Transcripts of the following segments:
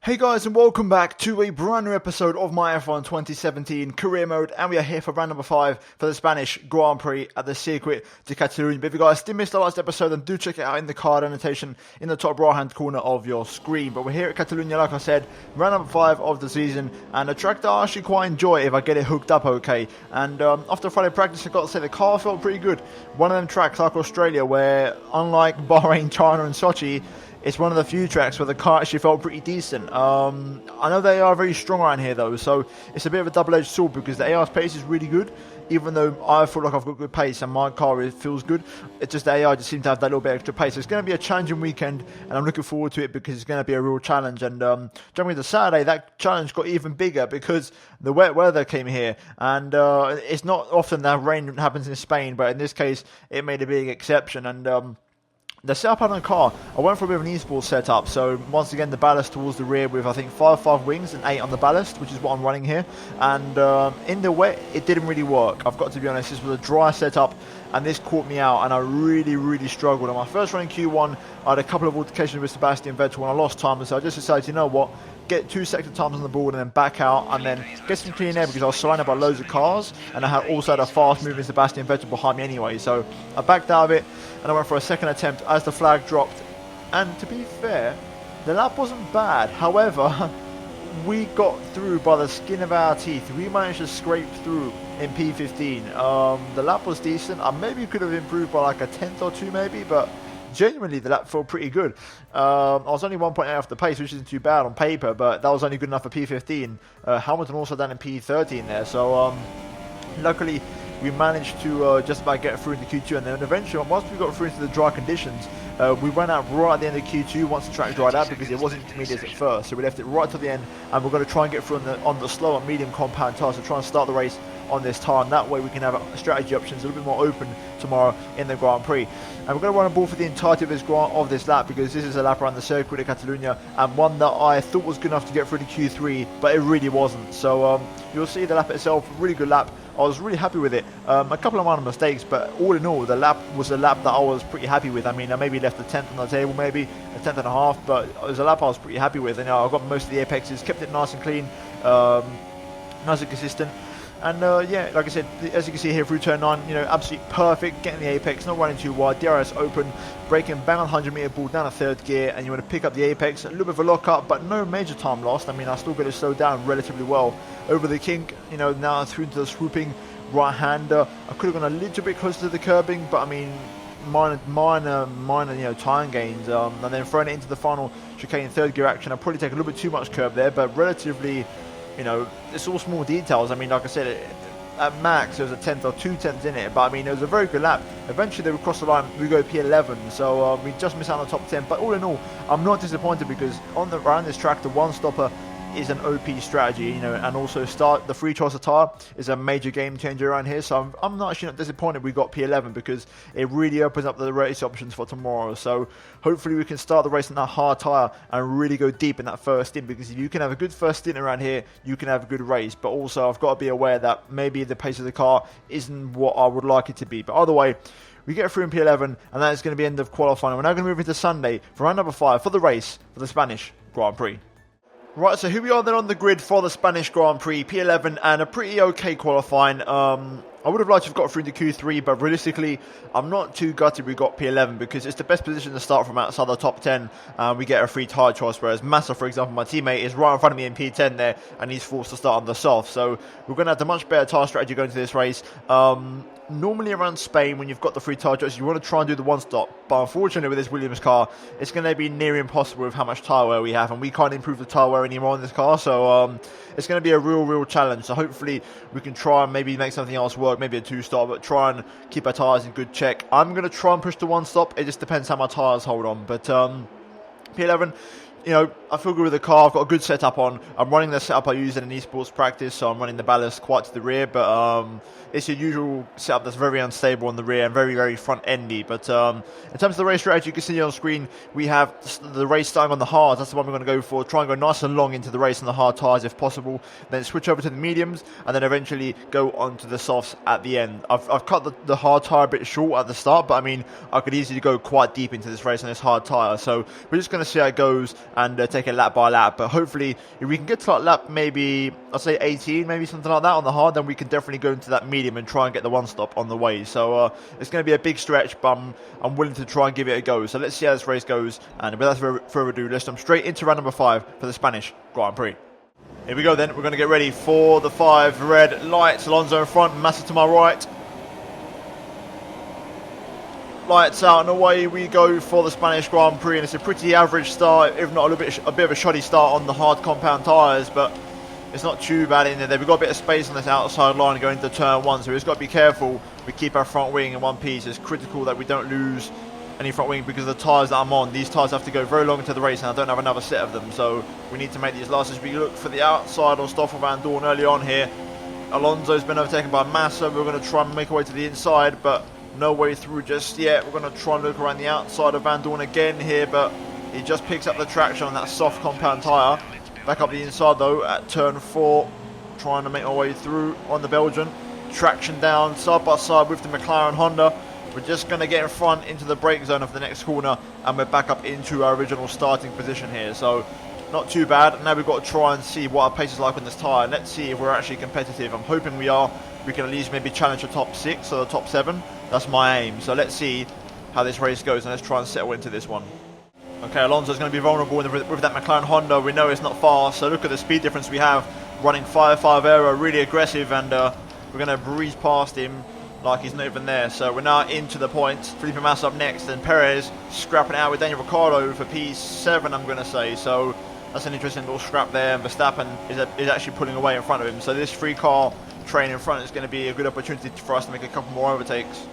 Hey guys, and welcome back to a brand new episode of my F1 2017 career mode, and we are here for round number 5 for the Spanish Grand Prix at the Circuit de Catalunya. But if you guys did miss the last episode, then do check it out in the card annotation in the top right hand corner of your screen. But we're here at Catalunya, like I said, round number 5 of the season, and a track that I actually quite enjoy if I get it hooked up okay. And after Friday practice, I've got to say the car felt pretty good. One of them tracks like Australia where, unlike Bahrain, China and Sochi, it's one of the few tracks where the car actually felt pretty decent. I know they are very strong around here though, so it's a bit of a double-edged sword because the AR's pace is really good, even though I feel like I've got good pace and my car feels good. It's just the AI just seems to have that little bit extra pace. So it's going to be a challenging weekend, and I'm looking forward to it because it's going to be a real challenge. And jumping into Saturday, that challenge got even bigger because the wet weather came here, and it's not often that rain happens in Spain, but in this case, it made a big exception. And the setup on the car, I went for a bit of an esports setup, so once again the ballast towards the rear with I think 5 wings and 8 on the ballast, which is what I'm running here, and in the wet it didn't really work. I've got to be honest, this was a dry setup and this caught me out and I really struggled. On my first run in Q1 I had a couple of altercations with Sebastian Vettel when I lost time, so I just decided, you know what, get 2 sector times on the board and then back out and then get some clean air because I was surrounded by loads of cars and I had also had a fast moving Sebastian Vettel behind me anyway, so I backed out of it and I went for a second attempt as the flag dropped. And to be fair, the lap wasn't bad, however we got through by the skin of our teeth. We managed to scrape through in P15. The lap was decent. I maybe could have improved by like a tenth or two maybe, but genuinely the lap felt pretty good. I was only 1.8 off the pace, which isn't too bad on paper, but that was only good enough for P15. Hamilton also done in P13 there, so luckily we managed to just about get through into Q2, and then eventually once we got through into the dry conditions, we went out right at the end of Q2 once the track dried out because it wasn't intermediate at first, so we left it right to the end and we're going to try and get through on the slow and medium compound tyres to try and start the race on this tyre, and that way we can have strategy options a little bit more open tomorrow in the Grand Prix. And we're going to run a ball for the entirety of this lap because this is a lap around the Circuit de Catalunya, and one that I thought was good enough to get through to Q3, but it really wasn't. So you'll see the lap itself, really good lap. I was really happy with it. A couple of minor mistakes, but all in all, the lap was a lap that I was pretty happy with. I mean, I maybe left a tenth on the table, maybe a tenth and a half, but it was a lap I was pretty happy with. And I got most of the apexes, kept it nice and clean, nice and consistent. And yeah, like I said, as you can see here through turn 9, you know, absolutely perfect, getting the apex, not running too wide, DRS open, braking bang on 100 meter ball down a third gear, and you want to pick up the apex, a little bit of a lock up, but no major time lost. I mean, I still got to slow down relatively well over the kink, you know, now through into the swooping right-hander. I could have gone a little bit closer to the curbing, but I mean, minor, you know, time gains, and then throwing it into the final chicane third gear action. I probably take a little bit too much curb there, but relatively, you know, it's all small details. I mean, like I said, at max there was a tenth or 2 tenths in it, but I mean, it was a very good lap. Eventually they would cross the line, we go P11, so we just missed out on the top 10. But all in all, I'm not disappointed because around this track, the one stopper is an OP strategy, you know, and also the free choice of tyre is a major game changer around here. So I'm not actually not disappointed we got P11 because it really opens up the race options for tomorrow. So hopefully we can start the race on that hard tyre and really go deep in that first stint, because if you can have a good first stint around here, you can have a good race. But also I've got to be aware that maybe the pace of the car isn't what I would like it to be. But either way, we get through in P11, and that is going to be end of qualifying. We're now going to move into Sunday for round number 5 for the race for the Spanish Grand Prix. Right, so here we are then on the grid for the Spanish Grand Prix, P11, and a pretty okay qualifying. I would have liked to have got through to Q3, but realistically, I'm not too gutted we got P11 because it's the best position to start from outside the top 10. We get a free tyre choice, whereas Massa, for example, my teammate, is right in front of me in P10 there, and he's forced to start on the soft. So we're going to have a much better tyre strategy going to this race. Normally around Spain, when you've got the free tyre choice, you want to try and do the one stop. But unfortunately with this Williams car, it's going to be near impossible with how much tyre wear we have, and we can't improve the tyre wear anymore on this car. So it's going to be a real challenge. So hopefully we can try and maybe make something else work, maybe a 2-stop, but try and keep our tyres in good check. I'm going to try and push the 1-stop. It just depends how my tyres hold on. But P11, you know, I feel good with the car. I've got a good setup on. I'm running the setup I use in an esports practice, so I'm running the ballast quite to the rear, but it's your usual setup that's very unstable on the rear and very front endy. But in terms of the race strategy, you can see on screen we have the race starting on the hards. That's the one we're going to go for. Try and go nice and long into the race on the hard tyres if possible, then switch over to the mediums, and then eventually go on to the softs at the end. I've cut the hard tyre a bit short at the start, but I mean, I could easily go quite deep into this race on this hard tyre, so we're just going to see how it goes. and take it lap by lap. But hopefully, if we can get to like lap maybe, I'll say 18, maybe something like that on the hard, then we can definitely go into that medium and try and get the one stop on the way. So it's going to be a big stretch, but I'm willing to try and give it a go. So let's see how this race goes. And without further ado, let's jump straight into round number 5 for the Spanish Grand Prix. Here we go then, we're going to get ready for the 5 red lights. Alonso in front, Massa to my right. Lights out and away we go for the Spanish Grand Prix, and it's a pretty average start, if not a bit of a shoddy start on the hard compound tyres, but it's not too bad in there. We've got a bit of space on this outside line going into turn 1, so we've just got to be careful we keep our front wing in one piece. It's critical that we don't lose any front wing because of the tyres that I'm on. These tyres have to go very long into the race and I don't have another set of them, so we need to make these last. As we look for the outside on Stoffel Van Dorn early on here, Alonso's been overtaken by Massa. We're going to try and make our way to the inside, but no way through just yet. We're going to try and look around the outside of Van Dorn again here, but he just picks up the traction on that soft compound tyre. Back up the inside though at turn 4, trying to make our way through on the Belgian. Traction down side by side with the McLaren Honda. We're just going to get in front into the brake zone of the next corner, and we're back up into our original starting position here. So not too bad. Now we've got to try and see what our pace is like on this tyre. Let's see if we're actually competitive. I'm hoping we are. We can at least maybe challenge the top 6 or the top 7. That's my aim. So let's see how this race goes, and let's try and settle into this one. Okay, Alonso's going to be vulnerable with that McLaren Honda. We know it's not fast, so look at the speed difference we have. Running 5.5 aero, really aggressive, and we're going to breeze past him like he's not even there. So we're now into the points. Felipe Massa up next, and Perez scrapping out with Daniel Ricciardo for P7, I'm going to say. So that's an interesting little scrap there, and Verstappen is actually pulling away in front of him. So this 3-car train in front is going to be a good opportunity for us to make a couple more overtakes.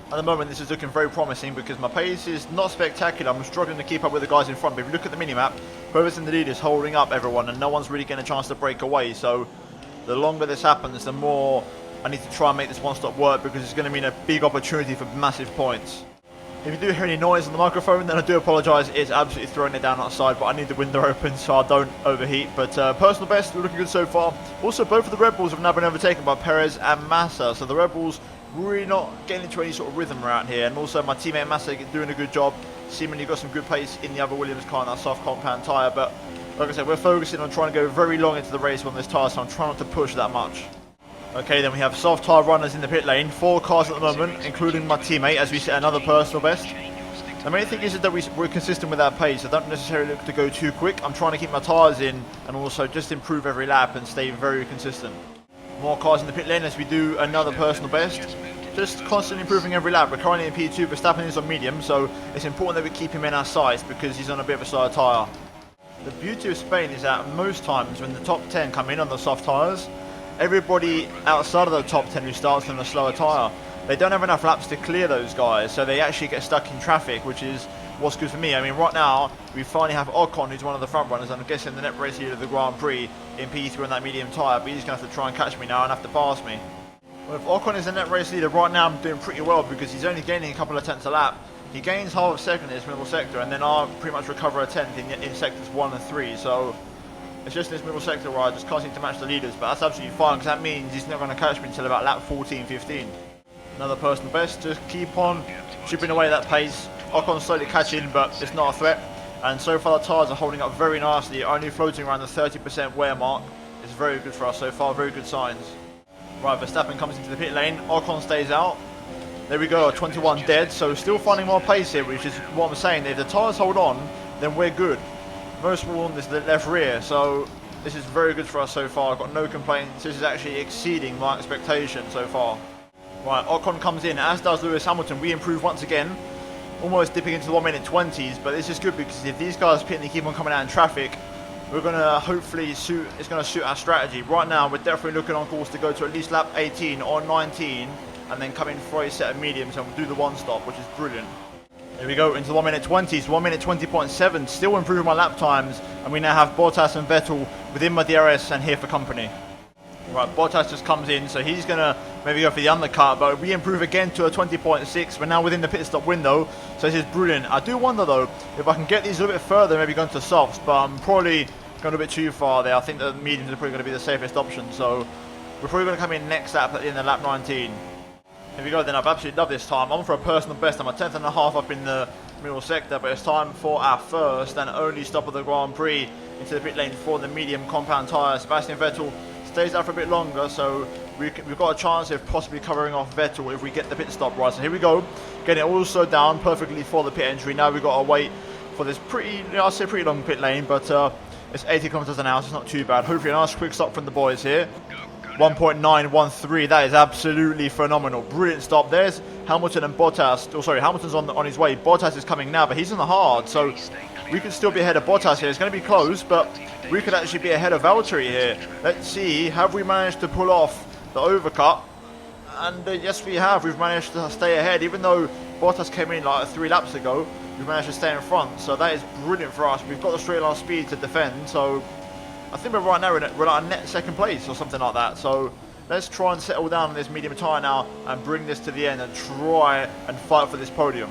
At the moment this is looking very promising because my pace is not spectacular. I'm struggling to keep up with the guys in front, but if you look at the minimap, whoever's in the lead is holding up everyone and no one's really getting a chance to break away. So the longer this happens, the more I need to try and make this one stop work, because it's going to mean a big opportunity for massive points. If you do hear any noise on the microphone, then I do apologise. It's absolutely throwing it down outside, but I need the window open so I don't overheat. But personal best, we're looking good so far. Also, both of the Red Bulls have now been overtaken by Perez and Massa, so the Red Bulls really not getting into any sort of rhythm around here. And also my teammate Massa doing a good job. Seemingly got some good pace in the other Williams car in that soft compound tyre. But like I said, we're focusing on trying to go very long into the race on this tyre, so I'm trying not to push that much. Okay, then we have soft tyre runners in the pit lane. 4 cars at the moment, including my teammate, as we set another personal best. The main thing is that we're consistent with our pace. I don't necessarily look to go too quick. I'm trying to keep my tyres in and also just improve every lap and stay very consistent. More cars in the pit lane as we do another personal best. Just constantly improving every lap. We're currently in P2, Verstappen is on medium, so it's important that we keep him in our sights because he's on a bit of a slower tyre. The beauty of Spain is that most times when the top 10 come in on the soft tyres, everybody outside of the top 10 who starts on the slower tyre, they don't have enough laps to clear those guys, so they actually get stuck in traffic, which is what's good for me. I mean, right now, we finally have Ocon, who's one of the front runners, and I'm guessing the net race leader of the Grand Prix in P3 on that medium tyre, but he's going to have to try and catch me now and have to pass me. Well, if Ocon is the net race leader, right now I'm doing pretty well because he's only gaining a couple of tenths a lap. He gains half a second in this middle sector, and then I pretty much recover a tenth in sectors 1 and 3, so it's just in this middle sector where I just can't seem to match the leaders, but that's absolutely fine because that means he's not going to catch me until about lap 14, 15. Another personal best, just keep on chipping away at that pace. Ocon's slowly catching, but it's not a threat. And so far the tyres are holding up very nicely, only floating around the 30% wear mark. It's very good for us so far, very good signs. Right, Verstappen comes into the pit lane, Ocon stays out. There we go, 21 dead, so still finding more pace here, which is what I'm saying. If the tyres hold on, then we're good. Most will on this the left rear, so this is very good for us so far. I've got no complaints. This is actually exceeding my expectations so far. Right, Ocon comes in, as does Lewis Hamilton. We improve once again, almost dipping into the 1 minute 20s, but this is good because if these guys pit and they keep on coming out in traffic, we're going to hopefully it's going to suit our strategy. Right now, we're definitely looking on course to go to at least lap 18 or 19, and then come in for a set of mediums and we'll do the one stop, which is brilliant. Here we go, into the 1 minute 20s, 1 minute 20.7, still improving my lap times, and we now have Bottas and Vettel within my DRS and here for company. Right, Bottas just comes in, so he's going to maybe go for the undercut, but we improve again to a 20.6. We're now within the pit stop window, so this is brilliant. I do wonder, though, if I can get these a little bit further, maybe going to softs, but I'm probably going a bit too far there. I think the mediums are probably going to be the safest option, so we're probably going to come in next lap at the end of lap 19. Here we go then, I've absolutely loved this time. I'm for a personal best. I'm a tenth and a half up in the middle sector, but it's time for our first and only stop of the Grand Prix into the pit lane for the medium compound tyre. Sebastian Vettel stays out for a bit longer, so we've got a chance of possibly covering off Vettel if we get the pit stop right. So here we go, getting it all slowed down perfectly for the pit entry. Now we've got to wait for this pretty long pit lane, but it's 80 kilometers an hour, so it's not too bad. Hopefully a nice quick stop from the boys here. 1.913, that is absolutely phenomenal. Brilliant stop. There's Hamilton and Bottas. Oh, sorry, Hamilton's on his way. Bottas is coming now, but he's in the hard, so we could still be ahead of Bottas here. It's going to be close, but we could actually be ahead of Valtteri here. Let's see, have we managed to pull off the overcut? And yes, we have. We've managed to stay ahead, even though Bottas came in like 3 laps ago. We've managed to stay in front, so that is brilliant for us. We've got the straight line speed to defend, so I think right now we're like a net second place or something like that. So let's try and settle down on this medium tyre now and bring this to the end and try and fight for this podium.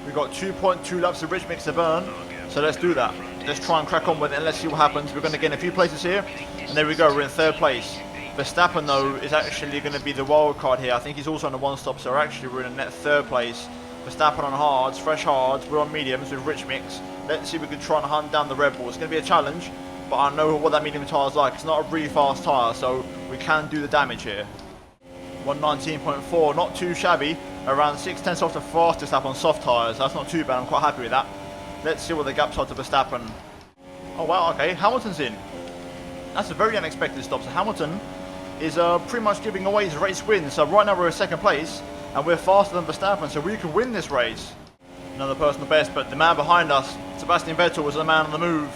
We've got 2.2 laps of rich mix to burn, so let's do that. Let's try and crack on with it and let's see what happens. We're going to gain a few places here, and there we go, we're in 3rd place. Verstappen though is actually going to be the wild card here. I think he's also on the 1-stop, so actually we're in a net 3rd place. Verstappen on hards, fresh hards, we're on mediums with rich mix. Let's see if we can try and hunt down the Red Bull. It's going to be a challenge, but I know what that medium tyre is like. It's not a really fast tyre, so we can do the damage here. 119.4, not too shabby. Around 6/10 off the fastest lap on soft tyres. That's not too bad, I'm quite happy with that. Let's see what the gaps are to Verstappen. Oh wow, okay, Hamilton's in. That's a very unexpected stop. So Hamilton is pretty much giving away his race win. So right now we're in 2nd place, and we're faster than Verstappen, so we can win this race. Another personal best, but the man behind us, Sebastian Vettel, was the man on the move,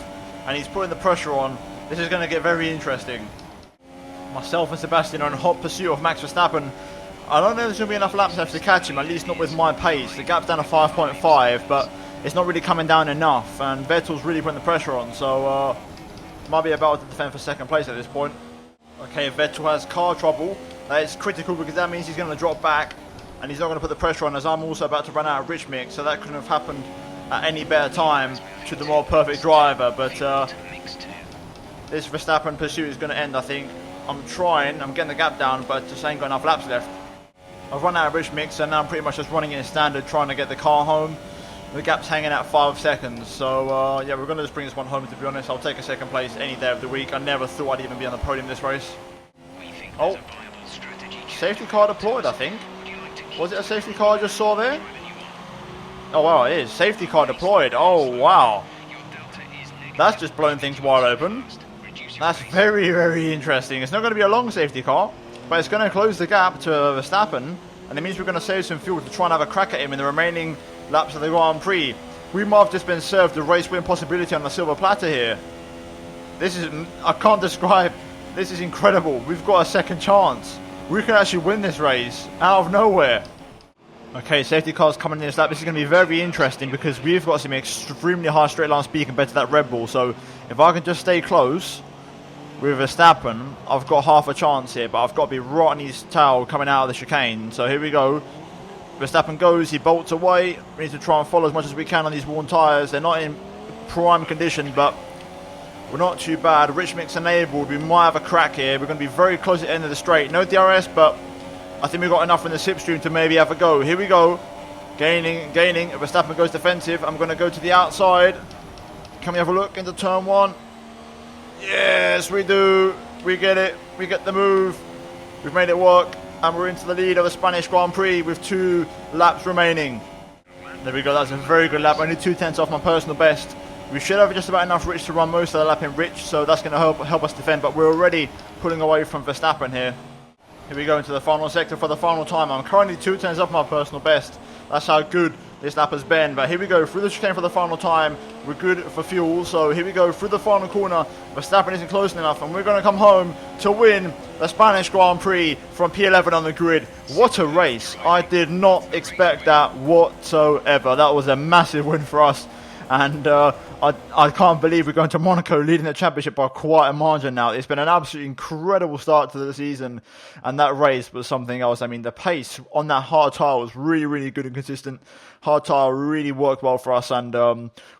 and he's putting the pressure on. This is going to get very interesting. Myself and Sebastian are in hot pursuit of Max Verstappen. I don't know if there's going to be enough laps left to catch him, at least not with my pace. The gap's down to 5.5, but it's not really coming down enough, and Vettel's really putting the pressure on, so might be about to defend for 2nd place at this point. Okay, Vettel has car trouble. That is critical because that means he's going to drop back, and he's not going to put the pressure on, as I'm also about to run out of rich mix, so that couldn't have happened at any better time to the more perfect driver. But this Verstappen pursuit is going to end, I think. I'm getting the gap down, but just ain't got enough laps left. I've run out of rich mix, and now I'm pretty much just running in standard, trying to get the car home. The gap's hanging at 5 seconds, so yeah, we're going to just bring this one home, to be honest. I'll take a 2nd place any day of the week. I never thought I'd even be on the podium this race. Oh, safety car deployed, I think. Was it a safety car I just saw there? Oh wow, it is. Safety car deployed. Oh wow. That's just blown things wide open. That's very, very interesting. It's not going to be a long safety car, but it's going to close the gap to Verstappen, and it means we're going to save some fuel to try and have a crack at him in the remaining laps of the Grand Prix. We might have just been served a race win possibility on the silver platter here. This is, I can't describe, this is incredible. We've got a 2nd chance. We can actually win this race out of nowhere. Okay, safety car's coming in this lap. This is going to be very interesting because we've got some extremely high straight line speed compared to that Red Bull. So if I can just stay close with Verstappen, I've got half a chance here, but I've got to be right on his tail coming out of the chicane. So here we go. Verstappen goes, he bolts away. We need to try and follow as much as we can on these worn tyres. They're not in prime condition, but we're not too bad. Rich mix enabled. We might have a crack here. We're going to be very close at the end of the straight. No DRS, but I think we've got enough in the slipstream to maybe have a go. Here we go. Gaining. Verstappen goes defensive. I'm going to go to the outside. Can we have a look into turn 1? Yes, we do. We get it. We get the move. We've made it work. And we're into the lead of the Spanish Grand Prix with 2 laps remaining. There we go. That's a very good lap. Only 2/10 off my personal best. We should have just about enough rich to run most of the lap in rich, so that's going to help us defend. But we're already pulling away from Verstappen here. Here we go into the final sector for the final time. I'm currently 2/10 off my personal best. That's how good this lap has been. But here we go through the chicane for the final time. We're good for fuel, so here we go through the final corner. Verstappen isn't close enough, and we're going to come home to win the Spanish Grand Prix from P11 on the grid. What a race. I did not expect that whatsoever. That was a massive win for us, and I can't believe we're going to Monaco leading the championship by quite a margin now. It's been an absolutely incredible start to the season, and that race was something else. I mean, the pace on that hard tyre was really, really good and consistent. Hard tyre really worked well for us, and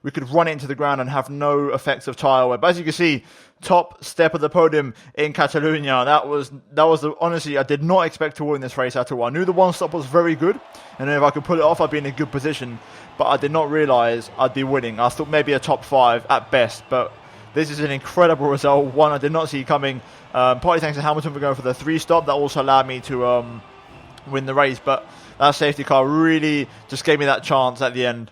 we could run it into the ground and have no effects of tyre wear. But as you can see, top step of the podium in Catalunya. That was honestly, I did not expect to win this race at all. I knew the 1-stop was very good, and if I could pull it off, I'd be in a good position. but I did not realise I'd be winning. I thought maybe a top 5 at best, but this is an incredible result, one I did not see coming. Partly thanks to Hamilton for going for the 3-stop. That also allowed me to win the race, but that safety car really just gave me that chance at the end.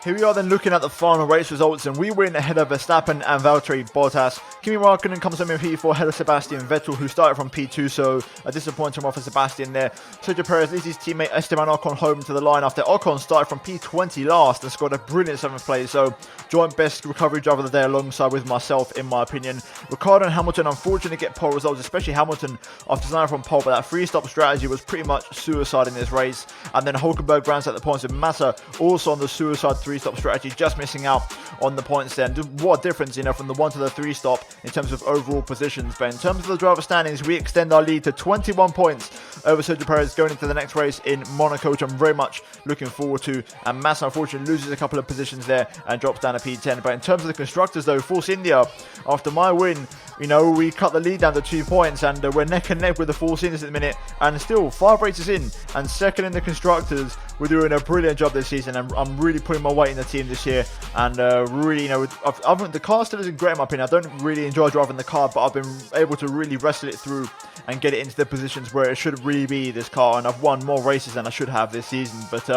Here we are then looking at the final race results, and we win ahead of Verstappen and Valtteri Bottas. Kimi Raikkonen comes home in P4 ahead of Sebastian Vettel, who started from P2, so a disappointing one for Sebastian there. Sergio Perez leads his teammate Esteban Ocon home to the line after Ocon started from P20 last and scored a brilliant 7th place, so joint best recovery driver of the day alongside with myself, in my opinion. Ricciardo and Hamilton unfortunately get pole results, especially Hamilton after starting from pole, but that 3-stop strategy was pretty much suicide in this race. And then Hulkenberg rounds out the points with Massa also on the suicide 3-stop strategy, just missing out on the points there. And what a difference, from the 1 to the 3-stop in terms of overall positions. But in terms of the driver standings, we extend our lead to 21 points over Sergio Perez going into the next race in Monaco, which I'm very much looking forward to. And Massa unfortunately loses a couple of positions there and drops down to P10. But in terms of the constructors though, Force India, after my win, we cut the lead down to 2 points, and we're neck and neck with the Force Indians at the minute, and still 5 races in and second in the constructors. We're doing a brilliant job this season, and I'm really putting my weight in the team this year, and really, the car still isn't great in my opinion. I don't really enjoy driving the car, but I've been able to really wrestle it through and get it into the positions where it should really be, this car, and I've won more races than I should have this season. But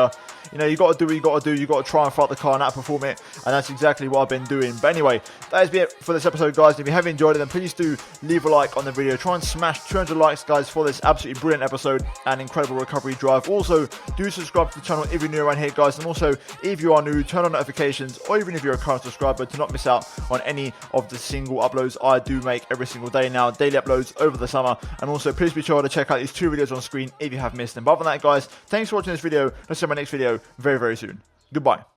you got to do what you got to do. You got to try and fight the car and outperform it, and that's exactly what I've been doing. But anyway, that has been it for this episode, guys. If you have enjoyed it, then please do leave a like on the video. Try and smash 200 likes, guys, for this absolutely brilliant episode and incredible recovery drive. Also, do subscribe to the channel if you're new around here, guys, and also if you are new, turn on notifications, or even if you're a current subscriber, to not miss out on any of the single uploads I do make every single day now, daily uploads over the summer. And also, please be sure to check out these 2 videos on screen if you have missed them. But other than that, guys, thanks for watching this video. Let's see my next video very, very soon. Goodbye.